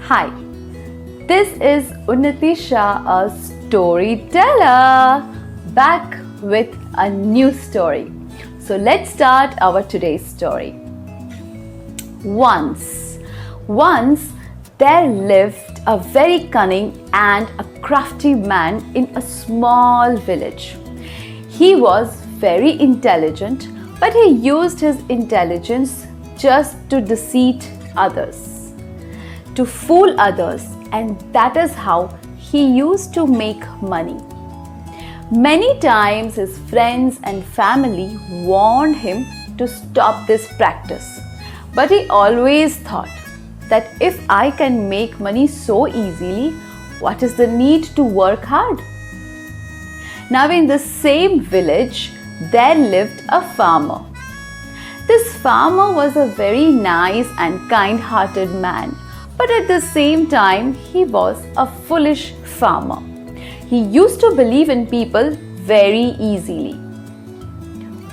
Hi, this is Unnati Shah, a storyteller, back with a new story. So let's start our today's story. Once there lived a very cunning and a crafty man in a small village. He was very intelligent, but he used his intelligence just to deceive others, to fool others, and that is how he used to make money. Many times his friends and family warned him to stop this practice, but he always thought that if I can make money so easily, what is the need to work hard? Now in the same village, there lived a farmer. This farmer was a very nice and kind-hearted man, but at the same time, he was a foolish farmer. He used to believe in people very easily.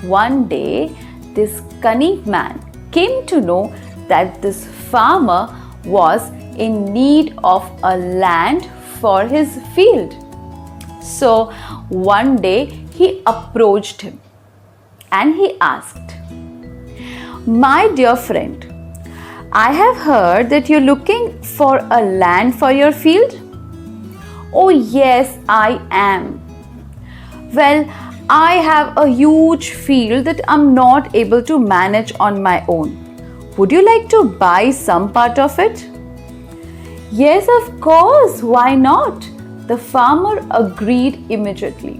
One day, this cunning man came to know that this farmer was in need of a land for his field. So one day he approached him and he asked, "My dear friend, I have heard that you're looking for a land for your field." "Oh yes, I am." "Well, I have a huge field that I'm not able to manage on my own. Would you like to buy some part of it?" "Yes, of course, why not?" The farmer agreed immediately.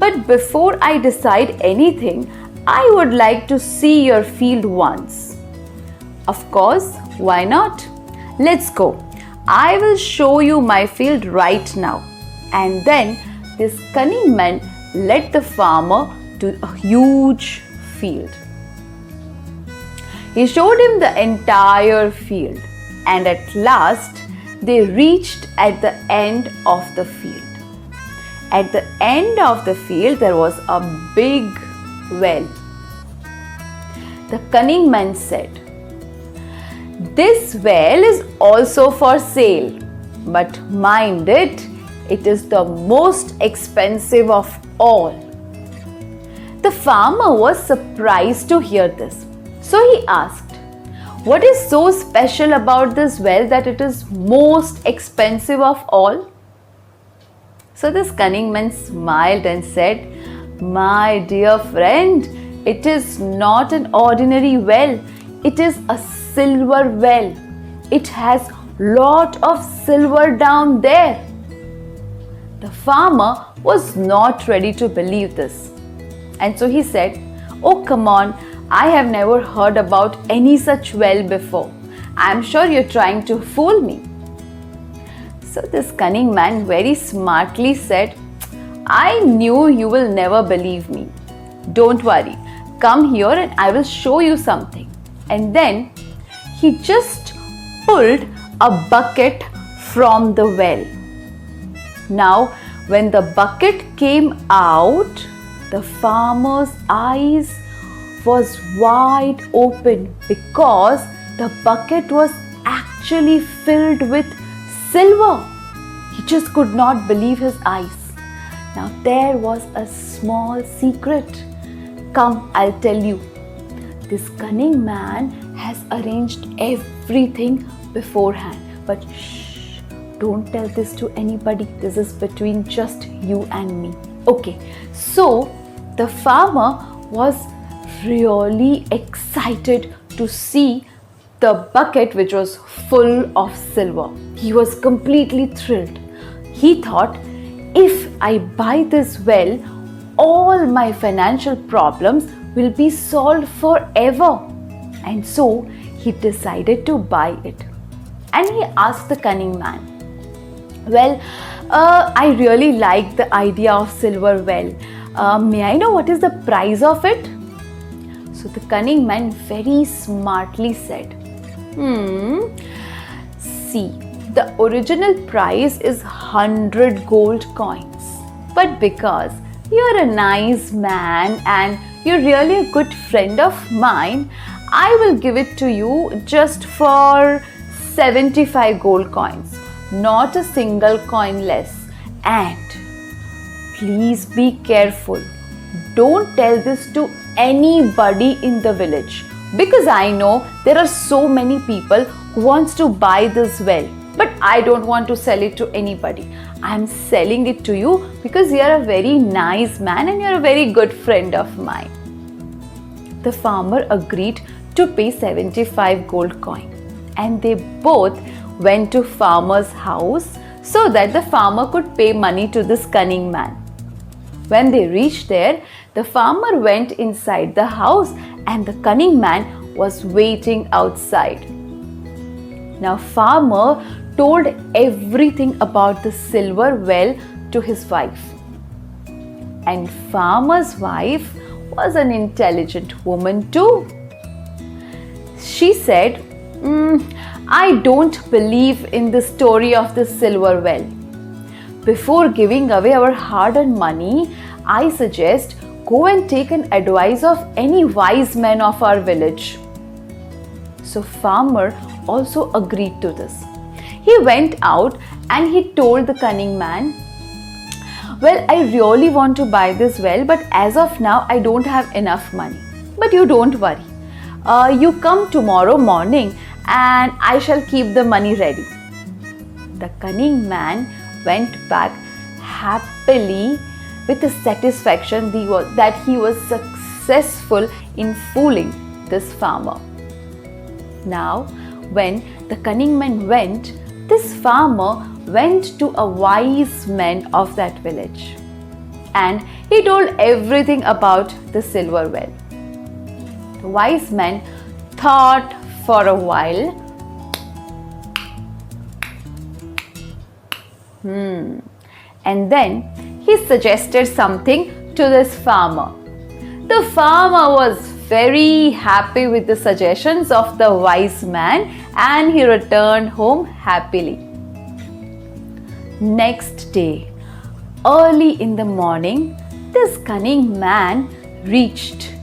"But before I decide anything, I would like to see your field once." "Of course, why not? Let's go. I will show you my field right now." And then this cunning man led the farmer to a huge field. He showed him the entire field, and at last they reached at the end of the field. At the end of the field there was a big well. The cunning man said, "This well is also for sale, but mind it, it is the most expensive of all." The farmer was surprised to hear this. So he asked, "What is so special about this well that it is most expensive of all?" So this cunning man smiled and said, "My dear friend, it is not an ordinary well. It is a silver well. It has lot of silver down there." The farmer was not ready to believe this. And so he said, "Oh, come on. I have never heard about any such well before. I am sure you're trying to fool me." So this cunning man very smartly said, "I knew you will never believe me. Don't worry. Come here and I will show you something." And then he just pulled a bucket from the well. Now, when the bucket came out, the farmer's eyes was wide open because the bucket was actually filled with silver. He just could not believe his eyes. Now there was a small secret. Come, I'll tell you. This cunning man has arranged everything beforehand. But shh, don't tell this to anybody. This is between just you and me. Okay, so the farmer was really excited to see the bucket which was full of silver. He was completely thrilled. He thought, if I buy this well, all my financial problems will be solved forever. And so he decided to buy it. And he asked the cunning man, "Well, I really like the idea of silver well. May I know what is the price of it?" So the cunning man very smartly said, "See, the original price is 100 gold coins. But because you're a nice man and you're really a good friend of mine, I will give it to you just for 75 gold coins, not a single coin less. And please be careful. Don't tell this to anybody in the village, because I know there are so many people who wants to buy this well, but I don't want to sell it to anybody. I am selling it to you because you are a very nice man and you are a very good friend of mine. The farmer agreed to pay 75 gold coins, and they both went to farmer's house so that the farmer could pay money to this cunning man. When they reached there, the farmer went inside the house and the cunning man was waiting outside. Now farmer told everything about the silver well to his wife. And farmer's wife was an intelligent woman too. She said, I don't believe in the story of the silver well. Before giving away our hard-earned money, I suggest go and take an advice of any wise man of our village. So farmer also agreed to this. He went out and he told the cunning man, well, I really want to buy this well, but as of now I don't have enough money. But you don't worry. You come tomorrow morning and I shall keep the money ready. The cunning man went back happily with the satisfaction that he was successful in fooling this farmer. Now, when the cunning man went, this farmer went to a wise man of that village and he told everything about the silver well. The wise man thought for a while. And then he suggested something to this farmer. The farmer was very happy with the suggestions of the wise man and he returned home happily. Next day, early in the morning, this cunning man reached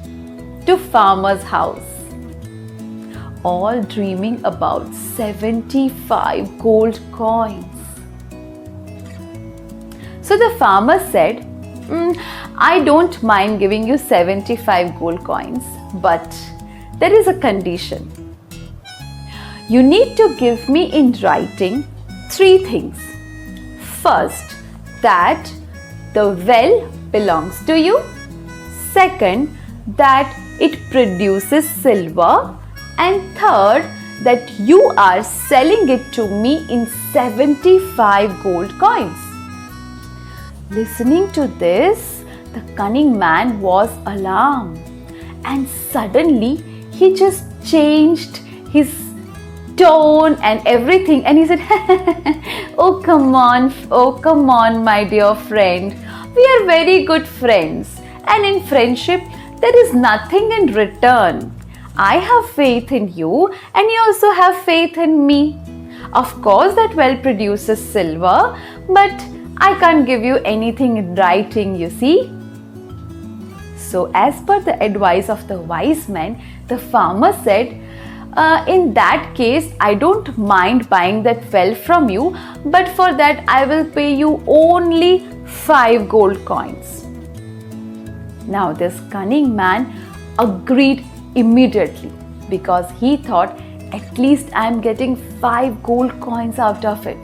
to farmer's house, all dreaming about 75 gold coins. So the farmer said, I don't mind giving you 75 gold coins, but there is a condition. You need to give me in writing 3 things. First, that the well belongs to you. Second, that it produces silver. And third, that you are selling it to me in 75 gold coins. Listening to this, the cunning man was alarmed and suddenly he just changed his tone and everything and he said, oh come on my dear friend, we are very good friends and in friendship there is nothing in return. I have faith in you and you also have faith in me. Of course that well produces silver, but I can't give you anything in writing, you see. So as per the advice of the wise man, the farmer said, in that case, I don't mind buying that well from you, but for that I will pay you only 5 gold coins. Now this cunning man agreed immediately because he thought at least I am getting 5 gold coins out of it.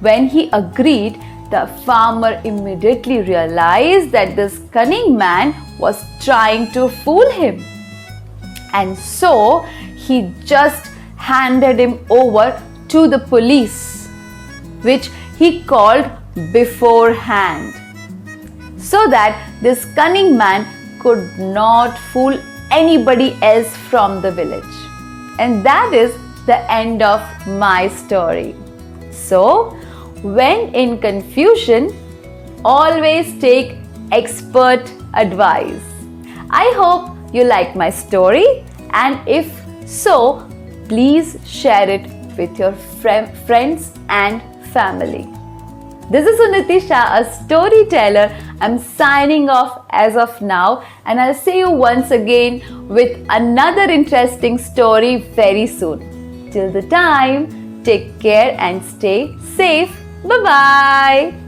When he agreed, the farmer immediately realized that this cunning man was trying to fool him. And so he just handed him over to the police, which he called beforehand, so that this cunning man could not fool anybody else from the village. And that is the end of my story. So, when in confusion, always take expert advice. I hope you like my story, and if so, please share it with your friends and family. This is Unnati Shah, a storyteller. I'm signing off as of now, and I'll see you once again with another interesting story very soon. Till the time, take care and stay safe. Bye bye.